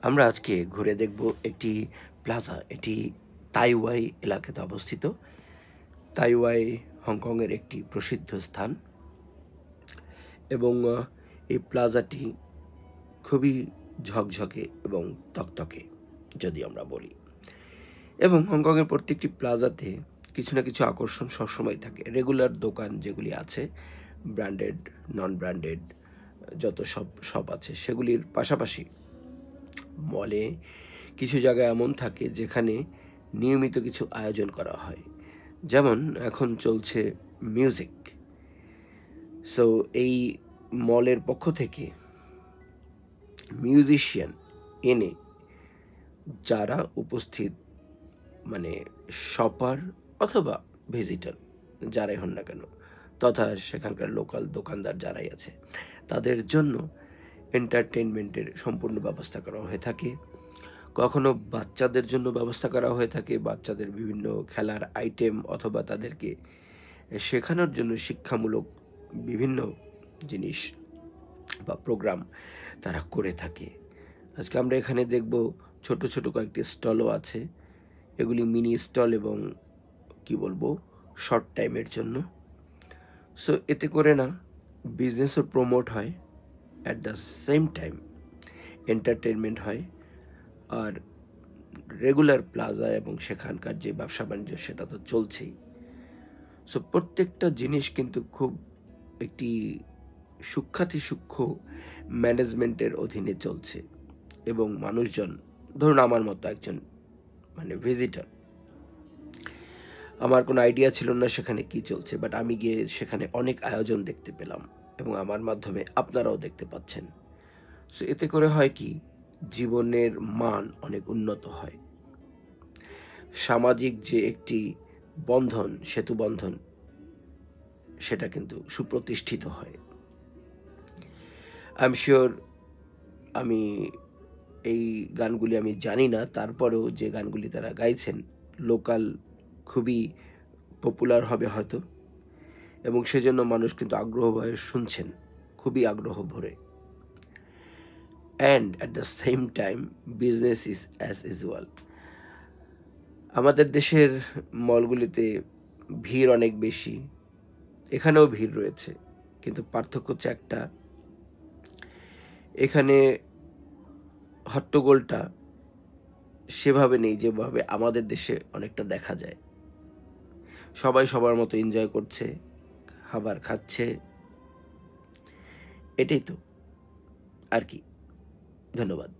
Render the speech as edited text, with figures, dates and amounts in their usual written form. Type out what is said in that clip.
আমরা আজকে ঘুরে দেখব একটি প্লাজা। এটি তাইওয়াই এলাকাতে অবস্থিত। তাইওয়াই হংকংয়ের একটি প্রসিদ্ধ স্থান এবং এই প্লাজাটি খুবই ঝকঝকে এবং তকতকে যদি আমরা বলি। এবং হংকংয়ের প্রত্যেকটি প্লাজাতে কিছু না কিছু আকর্ষণ সবসময় থাকে। রেগুলার দোকান যেগুলি আছে, ব্র্যান্ডেড, নন ব্র্যান্ডেড যত সব আছে, সেগুলির পাশাপাশি মলে কিছু জায়গা এমন থাকে যেখানে নিয়মিত কিছু আয়োজন করা হয়। যেমন এখন চলছে মিউজিক। সো এই মলের পক্ষ থেকে মিউজিশিয়ান এনে যারা উপস্থিত, মানে শপার অথবা ভিজিটর যারাই হন না কেন, তথা সেখানকার লোকাল দোকানদার যারাই আছে, তাদের জন্য এন্টারটেনমেন্টের সম্পূর্ণ ব্যবস্থা করা হয়ে থাকে। কখনো বাচ্চাদের জন্য ব্যবস্থা করা হয়ে থাকে, বাচ্চাদের বিভিন্ন খেলার আইটেম অথবা তাদেরকে শেখানোর জন্য শিক্ষামূলক বিভিন্ন জিনিস বা প্রোগ্রাম তারা করে থাকে। আজকে আমরা এখানে দেখব ছোট ছোট কয়েকটি স্টলও আছে। এগুলি মিনি স্টল এবং কি বলবো, শর্ট টাইমের জন্য। সো এতে করে না বিজনেসও প্রমোট হয়, at the same time entertainment হয়, আর রেগুলার প্লাজা এবং সেখানকার যে ব্যবসা বাণিজ্য সেটা তো চলছেই। সো প্রত্যেকটা জিনিস কিন্তু খুব একটি সূক্ষ্ম ম্যানেজমেন্টের অধীনে চলছে এবং মানুষজন, ধরুন আমার মতো একজন ভিজিটর, আমার কোনো আইডিয়া ছিল না সেখানে কি চলছে, বাট আমি গিয়ে সেখানে অনেক আয়োজন দেখতে পেলাম এবং আমার মাধ্যমে আপনারাও দেখতে পাচ্ছেন। সো এতে করে হয় কি, জীবনের মান অনেক উন্নত হয়। সামাজিক যে একটি বন্ধন, সেতু বন্ধন, সেটা কিন্তু সুপ্রতিষ্ঠিত হয়। আই এম শিওর আমি এই গানগুলি আমি জানি না, তারপরেও যে গানগুলি তারা গাইছেন লোকাল খুবই পপুলার হবে হয়তো, এবং সেজন্য মানুষ কিন্তু আগ্রহ ভরে শুনছেন, খুবই আগ্রহ ভরে। And at the same time business is as usual. আমাদের দেশের মলগুলিতে ভিড় অনেক বেশি, এখানেও ভিড় রয়েছে, কিন্তু পার্থক্য হচ্ছে একটা, এখানে হট্টগোলটা সেভাবে নেই যেভাবে আমাদের দেশে অনেকটা দেখা যায়। সবাই সবার মতো এনজয় করছে, খাবার খাচ্ছে, এটাই তো আর কি। ধন্যবাদ।